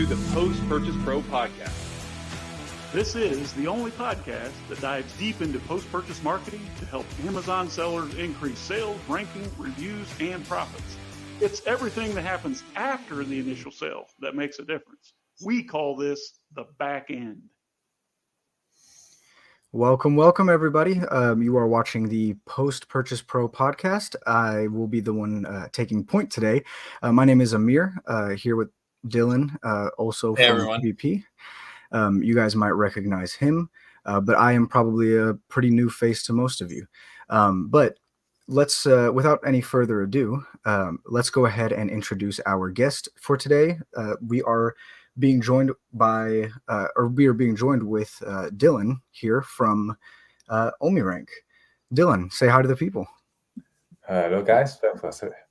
to the Post-Purchase Pro podcast. This is the only podcast that dives deep into post-purchase marketing to help Amazon sellers increase sales, ranking, reviews, and profits. It's everything that happens after the initial sale that makes a difference. We call this the back end. Welcome, everybody. You are watching the Post-Purchase Pro podcast. I will be the one taking point today. My name is Amir, here with Dylan, also Hey, from everyone. VP. You guys might recognize him, but I am probably a pretty new face to most of you. But let's, without any further ado, let's go ahead and introduce our guest for today. We are being joined with Dylan here from Omirank. Dylan, say hi to the people. Hello, guys.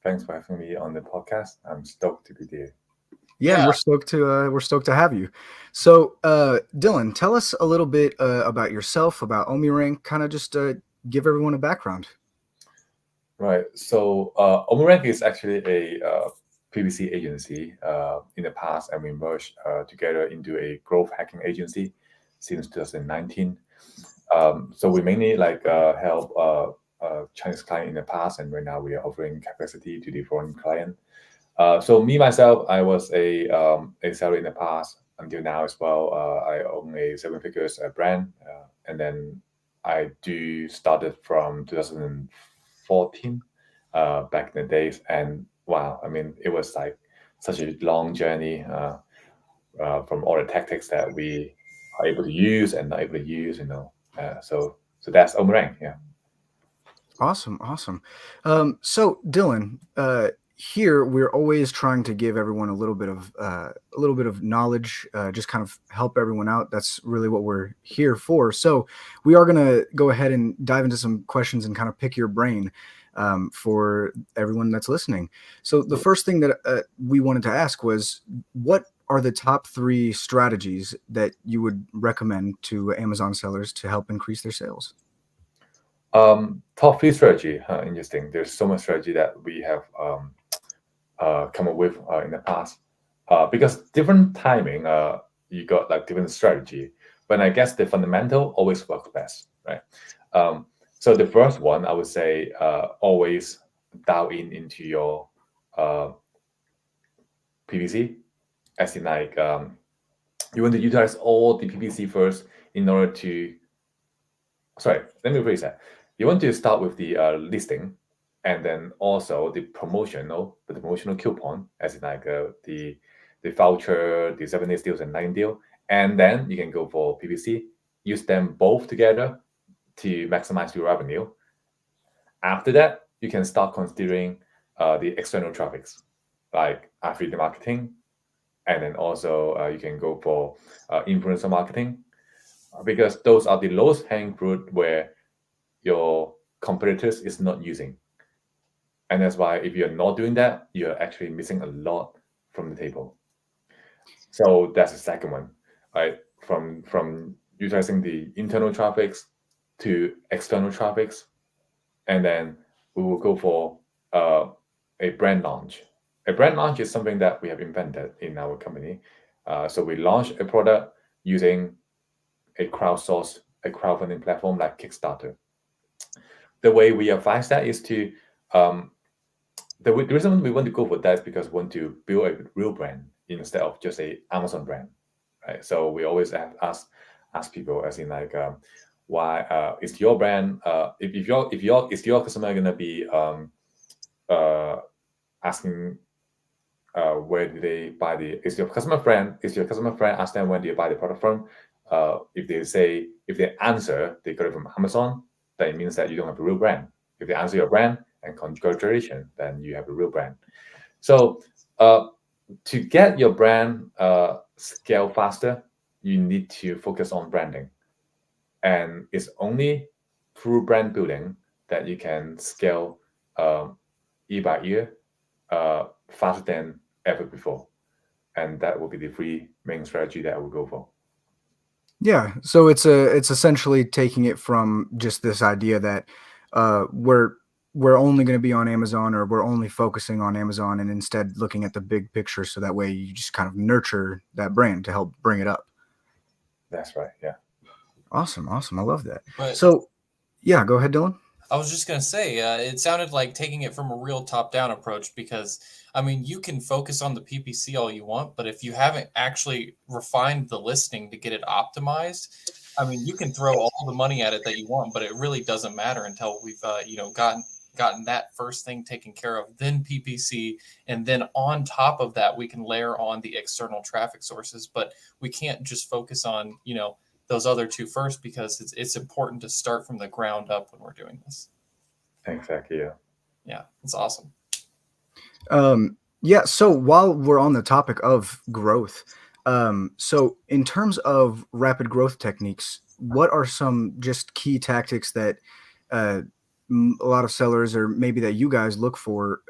Thanks for having me on the podcast. I'm stoked to be there. Yeah, and we're stoked to have you. So, Dylan, tell us a little bit about yourself, about Omirank. Kind of just give everyone a background. Right. So, Omirank is actually a PPC agency. In the past, and we merged together into a growth hacking agency since 2019. So we mainly help Chinese client in the past, and right now we are offering capacity to the foreign client. So me myself, I was a seller in the past until now as well. I own a seven figures brand, and then I started from 2014 back in the days. And wow, I mean, it was like such a long journey from all the tactics that we are able to use and not able to use. So that's Omirank. Yeah. Awesome. So Dylan, here we're always trying to give everyone a little bit of knowledge, just kind of help everyone out. That's really what we're here for. So we are going to go ahead and dive into some questions and kind of pick your brain for everyone that's listening. So the first thing that we wanted to ask was, what are the top 3 strategies that you would recommend to Amazon sellers to help increase their sales? Top 3 strategy. Interesting. There's so much strategy that we have come up with in the past, because different timing, you got like different strategy, but I guess the fundamental always works best, right? So the first one, I would say, always dial into your PPC, as in like you want to utilize all the PPC first in order to. Sorry, let me rephrase that. You want to start with the listing, and then also the promotional coupon, as in like the voucher, the 7 days deals and 9 deal, and then you can go for PPC. Use them both together to maximize your revenue. After that, you can start considering the external traffics, like affiliate marketing, and then also you can go for influencer marketing, because those are the lowest hanging fruit where your competitors is not using. And that's why if you're not doing that, you're actually missing a lot from the table. So that's the second one, right? From utilizing the internal traffics to external traffics, and then we will go for a brand launch. A brand launch is something that we have invented in our company. So we launch a product using a crowdfunding platform like Kickstarter. The way we advise that is to the reason we want to go for that is because we want to build a real brand instead of just a Amazon brand, right? So we always ask people, as in like, why is your brand? If your customer gonna be asking where do they buy is your customer friend ask them, when do you buy the product from? If they answer they got it from Amazon, then it means that you don't have a real brand. If they answer your brand, and congratulations, then you have a real brand. So to get your brand scale faster, you need to focus on branding, and it's only through brand building that you can scale year by year faster than ever before. And that will be the 3 main strategy that I will go for. Yeah, so it's essentially taking it from just this idea that we're we're only going to be on Amazon, or we're only focusing on Amazon, and instead looking at the big picture, so that way you just kind of nurture that brand to help bring it up. That's right. Yeah. Awesome. I love that. But So yeah, go ahead, Dylan. I was just going to say, it sounded like taking it from a real top-down approach, because, I mean, you can focus on the PPC all you want, but if you haven't actually refined the listing to get it optimized, I mean, you can throw all the money at it that you want, but it really doesn't matter until we've, gotten that first thing taken care of, then PPC, and then on top of that, we can layer on the external traffic sources. But we can't just focus on, those other two first, because it's important to start from the ground up when we're doing this. Exactly. Yeah. Yeah, it's awesome. Yeah. So while we're on the topic of growth, so in terms of rapid growth techniques, what are some just key tactics that a lot of sellers, or maybe that you guys look for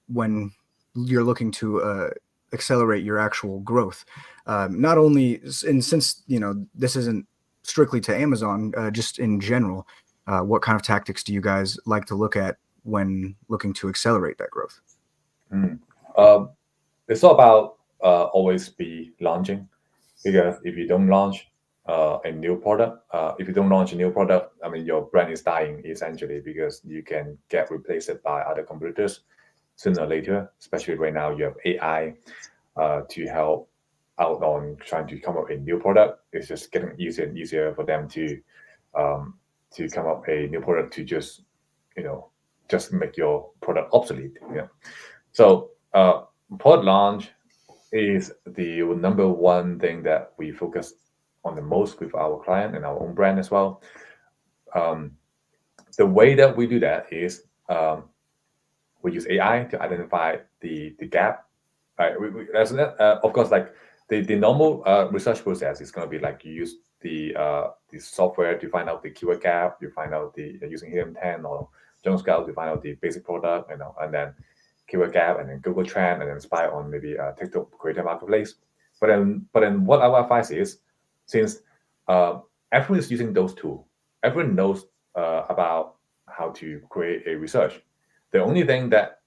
when you're looking to accelerate your actual growth? Not only, and since this isn't strictly to Amazon, just in general, what kind of tactics do you guys like to look at when looking to accelerate that growth? It's all about always be launching, because if you don't launch a new product, I mean, your brand is dying essentially, because you can get replaced by other competitors sooner or later. Especially right now, you have AI to help out on trying to come up with a new product. It's just getting easier and easier for them to come up a new product to just make your product obsolete. Yeah. So product launch is the number one thing that we focus on the most with our client and our own brand as well. The way that we do that is we use AI to identify the gap. Of course, like the normal research process is going to be like you use the software to find out the keyword gap, you find out the using Helium 10 or Jones Scout to find out the basic product, and then keyword gap, and then Google Trend, and then spy on maybe TikTok Creator Marketplace. But then what our advice is, since everyone is using those tools, everyone knows about how to create a research. The only thing that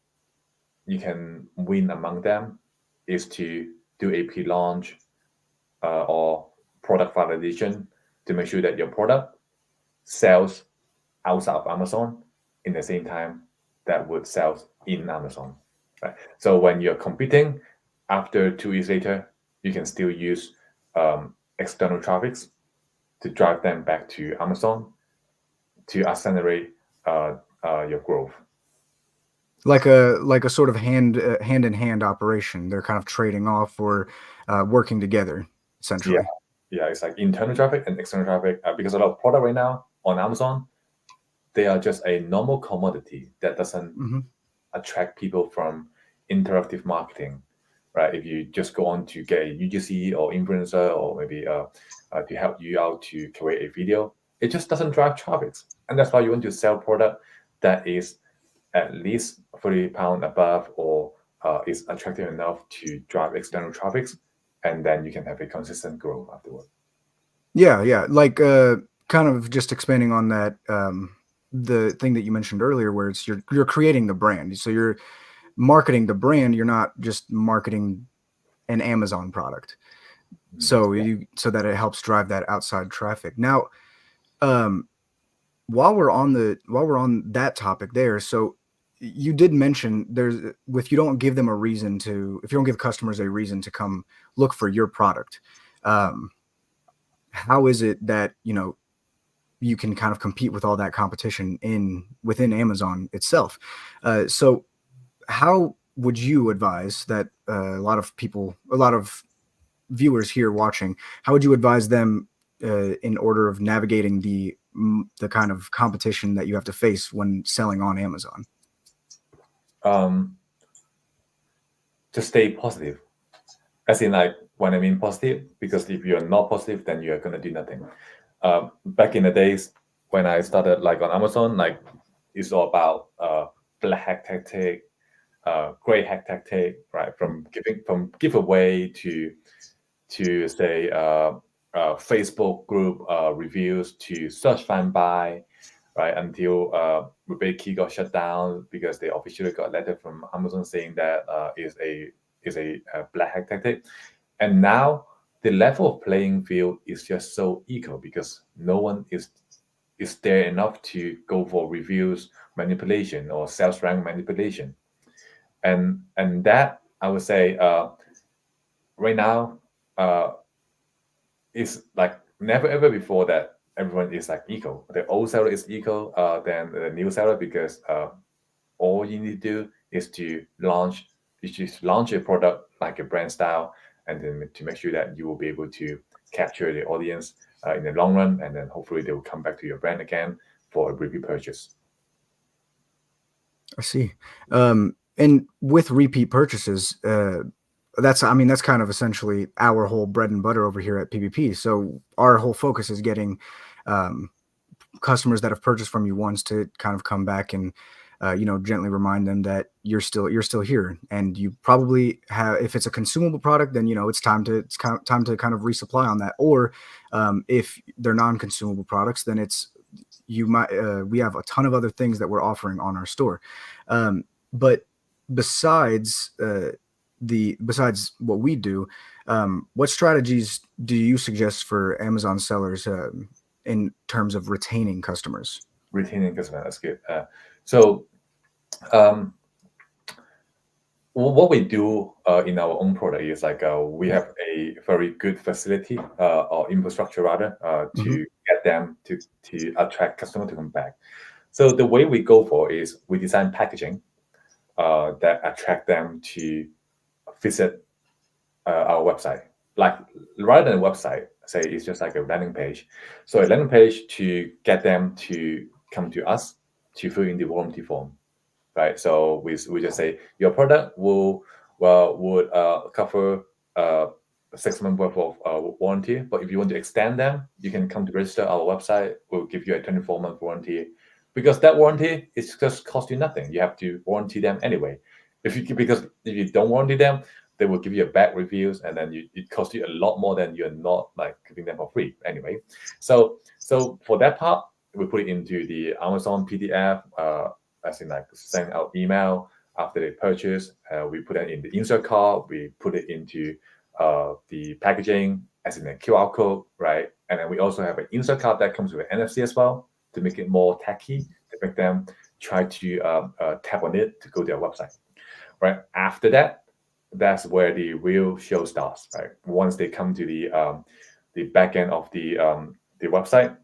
you can win among them is to do a pre-launch or product validation to make sure that your product sells outside of Amazon in the same time that would sell in Amazon. Right? So when you're competing, after 2 years later, you can still use external traffics to drive them back to Amazon to accelerate your growth. Like a sort of hand in hand operation. They're kind of trading off, or working together, essentially. Yeah, it's like internal traffic and external traffic. Because a lot of product right now on Amazon, they are just a normal commodity that doesn't attract people from interactive marketing, right? If you just go on to get a UGC or influencer, or maybe to help you out to create a video, it just doesn't drive traffic. And that's why you want to sell product that is at least £30 above, or is attractive enough to drive external traffic, and then you can have a consistent growth afterward. Yeah. Like kind of just expanding on that, the thing that you mentioned earlier, where it's you're creating the brand. So you're marketing the brand. You're not just marketing an Amazon product. So so that it helps drive that outside traffic. Now, while we're on that topic there, so you did mention if you don't give them a reason to, if you don't give customers a reason to come look for your product, how is it that you can kind of compete with all that competition within Amazon itself? So how would you advise that a lot of viewers here watching, how would you advise them in order of navigating the kind of competition that you have to face when selling on Amazon? Just stay positive. As in, like, when I mean positive, because if you're not positive, then you're gonna do nothing. Back in the days when I started like on Amazon, like it's all about black hack tactic, gray hack tactic, right? From giveaway to say Facebook group reviews, to search find buy, right? Until Rebate Key got shut down because they officially got a letter from Amazon saying that is a black hat tactic. And now the level of playing field is just so equal because no one is there enough to go for reviews manipulation or sales rank manipulation. And that I would say right now is like never ever before that everyone is like equal. The old seller is equal than the new seller because all you need to do is to launch a product like a brand style, and then to make sure that you will be able to capture the audience in the long run, and then hopefully they will come back to your brand again for a repeat purchase. I see. And with repeat purchases, that's kind of essentially our whole bread and butter over here at PvP. So our whole focus is getting customers that have purchased from you once to kind of come back and gently remind them that you're still here, and you probably have, if it's a consumable product, then it's time to kind of resupply on that. Or if they're non-consumable products, then we have a ton of other things that we're offering on our store. But besides what we do, what strategies do you suggest for Amazon sellers in terms of retaining customers? Retaining customers, that's good. So what we do in our own product is like we have a very good facility or infrastructure rather to get them to attract customers to come back. So the way we go for is we design packaging that attract them to visit our website. Like rather than a website, say it's just like a landing page. So a landing page to get them to come to us to fill in the warranty form, right? So we just say your product would cover 6 months worth of warranty, but if you want to extend them, you can come to register our website. We'll give you a 24-month warranty, because that warranty is just cost you nothing. You have to warranty them anyway. Because if you don't warranty them, they will give you a bad reviews, and then it costs you a lot more than you're not like giving them for free anyway. So for that part, we put it into the Amazon PDF, as in like send out email after they purchase. We put it in the insert card. We put it into the packaging as in a QR code, right? And then we also have an insert card that comes with an NFC as well to make it more tacky, to make them try to tap on it to go to their website, right? After that, that's where the real show starts, right? Once they come to the back end of the website,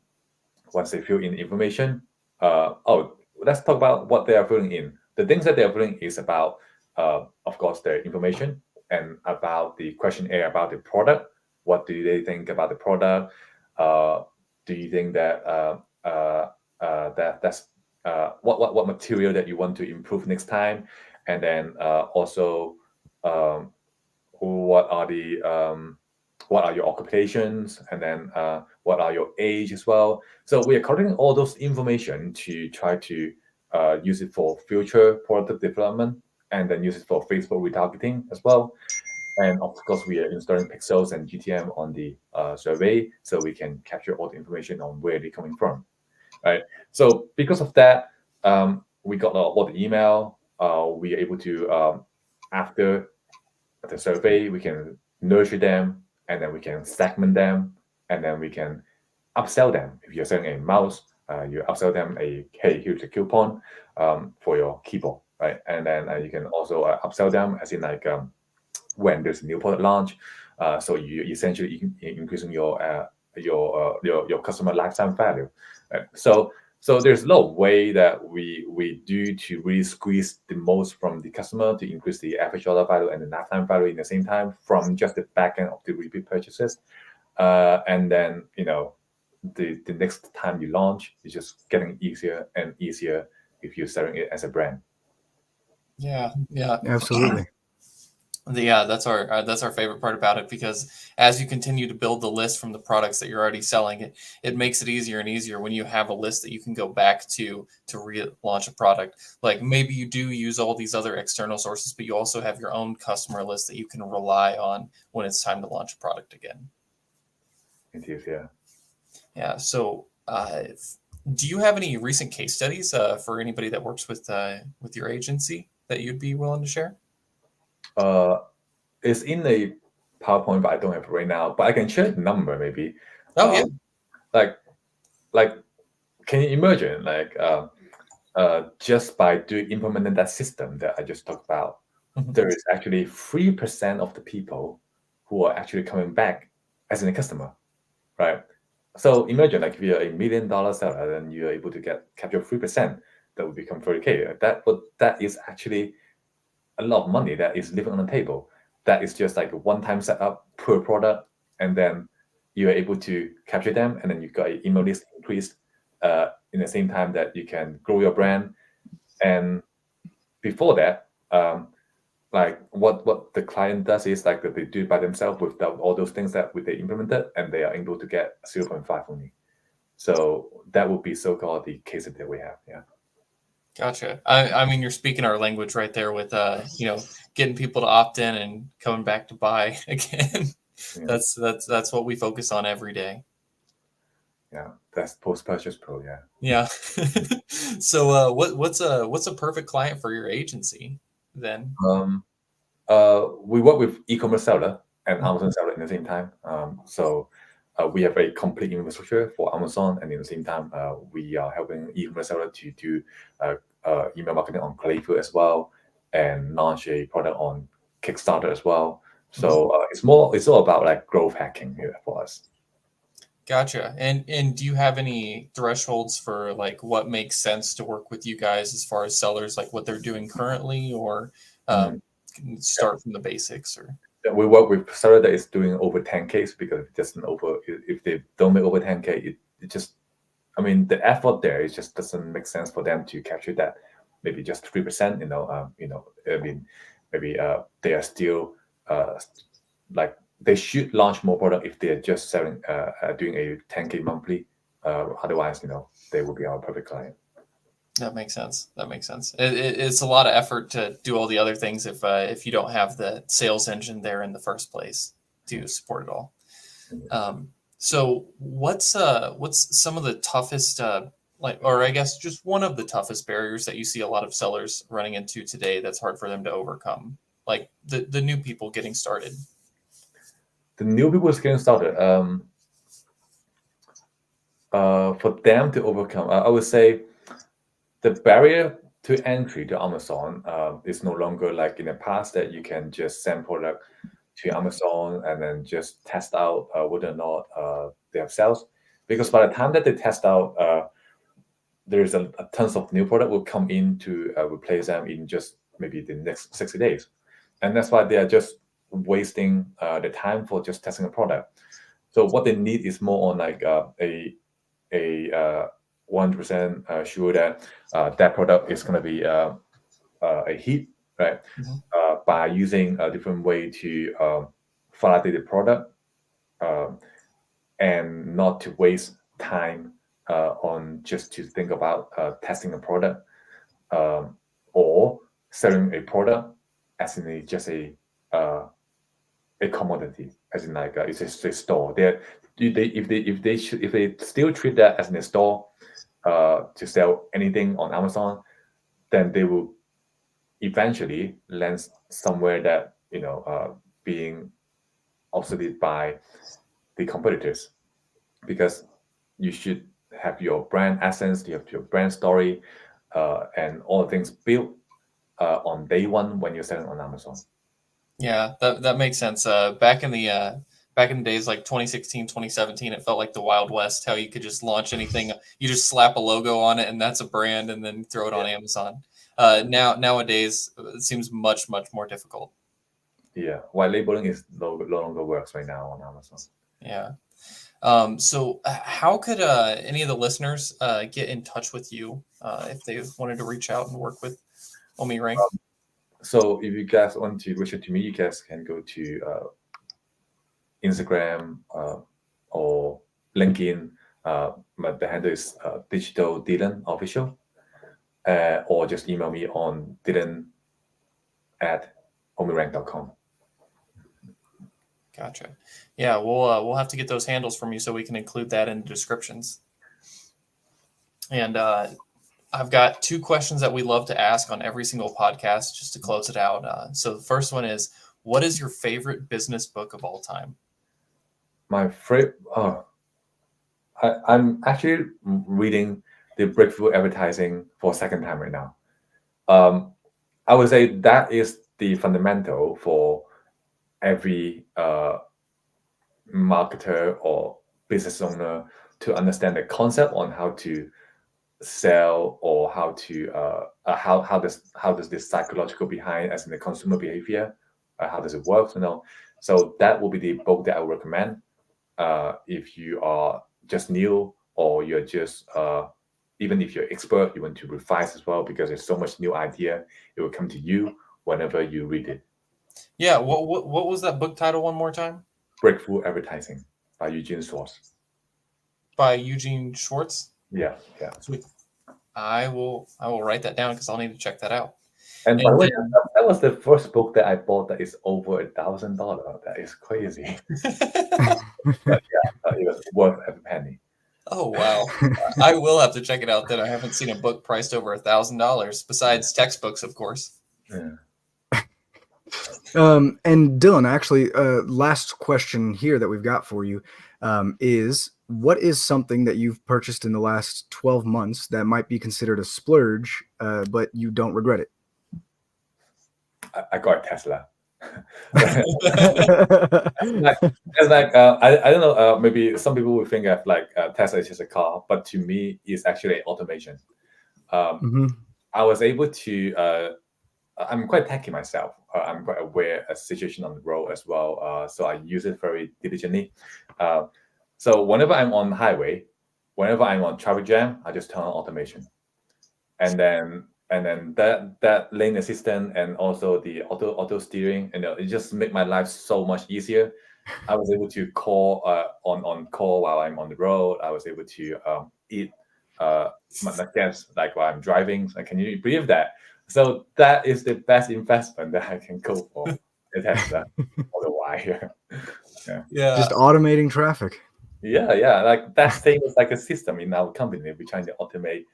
once they fill in the information, let's talk about what they are filling in. The things that they are filling is about, of course, their information and about the questionnaire about the product. What do they think about the product? Do you think that that's what material that you want to improve next time? And then also, what are your occupations, and then what are your age as well. So we are collecting all those information to try to use it for future product development, and then use it for Facebook retargeting as well. And of course, we are installing pixels and GTM on the survey, so we can capture all the information on where they're coming from, right? So because of that, we got all the email. We are able to, after the survey, we can nurture them, and then we can segment them, and then we can upsell them. If you're selling a mouse, you upsell them hey, here's a coupon for your keyboard, right? And then you can also upsell them as in like when there's a new product launch. So you essentially increasing your customer lifetime value. Right? So there's a lot of way that we do to really squeeze the most from the customer to increase the average order value and the lifetime value in the same time from just the back end of the repeat purchases. And then the next time you launch is just getting easier and easier if you're selling it as a brand. Yeah, Absolutely. Yeah, that's our favorite part about it, because as you continue to build the list from the products that you're already selling, it makes it easier and easier when you have a list that you can go back to relaunch a product. Like maybe you do use all these other external sources, but you also have your own customer list that you can rely on when it's time to launch a product again. It is, yeah. Yeah. So Do you have any recent case studies for anybody that works with your agency that you'd be willing to share? It's in a PowerPoint, but I don't have it right now. But I can share the number maybe. Oh yeah. Like, can you imagine just by implementing that system that I just talked about, there is actually 3% of the people who are actually coming back as a customer, right? So imagine like if you're $1 million seller and you're able to capture 3%, that would become 30K. That is actually a lot of money that is living on the table. That is just like a one-time setup per product, and then you are able to capture them, and then you got an email list increased in the same time that you can grow your brand. And before that, like what the client does is like they do it by themselves with all those things that they implemented, and they are able to get 0.5 only. So that would be so-called the case that we have. Yeah. Gotcha. I mean, you're speaking our language right there with getting people to opt in and coming back to buy again. Yeah. That's what we focus on every day. Yeah, that's post-purchase pro. Yeah. Yeah. So what's a perfect client for your agency then? We work with e-commerce seller and Amazon seller at the same time. So we have a complete infrastructure for Amazon, and at the same time, we are helping e-commerce seller to do email marketing on Clayfield as well, and launch a product on Kickstarter as well. So it's all about like growth hacking here for us. Gotcha. And do you have any thresholds for like what makes sense to work with you guys as far as sellers, like what they're doing currently, or start from the basics? Or we work with seller that is doing over 10K, because if they don't make over 10K, it just, I mean, the effort there, it just doesn't make sense for them to capture that. Maybe just 3%. I mean, maybe they are still like they should launch more product if they are just selling doing a 10K monthly. Otherwise, they will be our perfect client. that makes sense. It's a lot of effort to do all the other things if you don't have the sales engine there in the first place to support it all. So what's some of the toughest or I guess just one of the toughest barriers that you see a lot of sellers running into today that's hard for them to overcome, like the new people getting started? The new people is getting started. For them to overcome, I would say the barrier to entry to Amazon is no longer like in the past that you can just send product to Amazon and then just test out whether or not they have sales. Because by the time that they test out, there's a tons of new product will come in to replace them in just maybe the next 60 days. And that's why they are just wasting the time for just testing a product. So what they need is more on like a 100% sure that that product is going to be a hit, right? By using a different way to validate the product and not to waste time on just to think about testing a product or selling a product as in just a commodity, as in like it's a store. If they still treat that as in a store to sell anything on Amazon, then they will eventually land somewhere that being obsoleted by the competitors, because you should have your brand essence, you have your brand story, and all the things built on day one when you're selling on Amazon. Yeah, that makes sense. Back in the days like 2016, 2017, it felt like the Wild West, how you could just launch anything. You just slap a logo on it and that's a brand, and then throw it on Amazon. Nowadays, it seems much, much more difficult. Yeah, white labeling is no longer works right now on Amazon. Yeah. So how could any of the listeners get in touch with you if they wanted to reach out and work with Omirank? So if you guys want to reach out to me, you guys can go to Instagram or LinkedIn. The handle is Digital Dylan Official, or just email me on dylan@omirank.com. Gotcha. Yeah, we'll have to get those handles from you so we can include that in the descriptions. And I've got 2 questions that we love to ask on every single podcast just to close it out. So the first one is, what is your favorite business book of all time? My favorite. I'm actually reading the Breakthrough Advertising for a second time right now. I would say that is the fundamental for every marketer or business owner to understand the concept on how to sell, or how to how does this psychological behind, as in the consumer behavior, how does it work, so that will be the book that I would recommend if you are just new, or you're just even if you're expert, you want to revise as well, because there's so much new idea, it will come to you whenever you read it. Yeah, what was that book title one more time? Breakthrough Advertising by Eugene Schwartz. By Eugene Schwartz? Yeah. Sweet. I will write that down because I'll need to check that out. And by the way, that was the first book that I bought that is over $1,000. That is crazy. But yeah, it was worth every penny. Oh wow! I will have to check it out then. I haven't seen a book priced over $1,000 besides textbooks, of course. Yeah. And Dylan, actually, last question here that we've got for you is, what is something that you've purchased in the last 12 months that might be considered a splurge, but you don't regret it? I got a Tesla. It's like I don't know. Maybe some people would think of like Tesla is just a car, but to me, it's actually automation. I was able to. I'm quite techy myself. I'm quite aware of situation on the road as well. So I use it very diligently. So whenever I'm on the highway, whenever I'm on traffic jam, I just turn on automation, and then that lane assistant, and also the auto steering, and it just make my life so much easier. I was able to call on call while I'm on the road. I was able to eat my gas like while I'm driving. So can you believe that? So that is the best investment that I can go for. It has that for a while. Yeah. Just automating traffic. Yeah. Like that thing is like a system in our company. We're trying to automate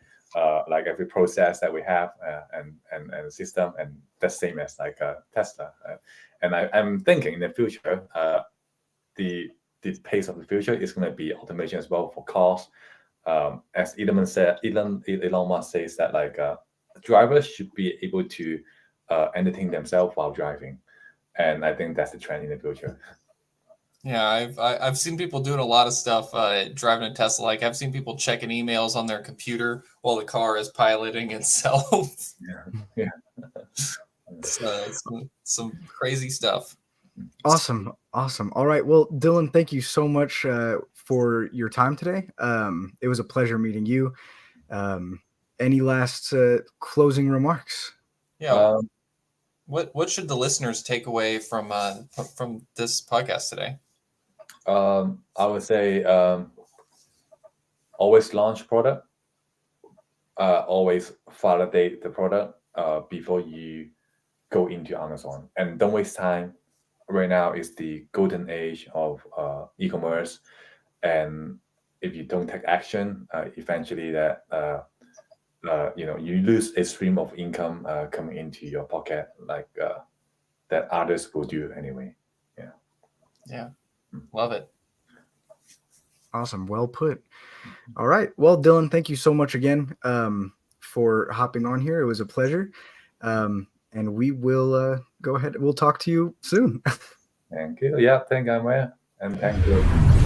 like every process that we have and a system, and the same as like Tesla. And I'm thinking in the future, the pace of the future is going to be automation as well for cars. As Elon Musk says that like drivers should be able to entertain themselves while driving, and I think that's the trend in the future. Yeah, I've seen people doing a lot of stuff driving a Tesla. Like I've seen people checking emails on their computer while the car is piloting itself. Yeah. Some crazy stuff. Awesome. All right. Well, Dylan, thank you so much for your time today. It was a pleasure meeting you. Any last closing remarks? Yeah. What should the listeners take away from this podcast today? I would say always launch product. Always validate the product before you go into Amazon, and don't waste time. Right now is the golden age of e-commerce, and if you don't take action, eventually that you lose a stream of income coming into your pocket, like that others will do anyway. Yeah. Love it. Awesome. Well put. All right. Well, Dylan, thank you so much again for hopping on here. It was a pleasure. And we will go ahead. We'll talk to you soon. Thank you. Yeah, thank you, Amaya. And thank you.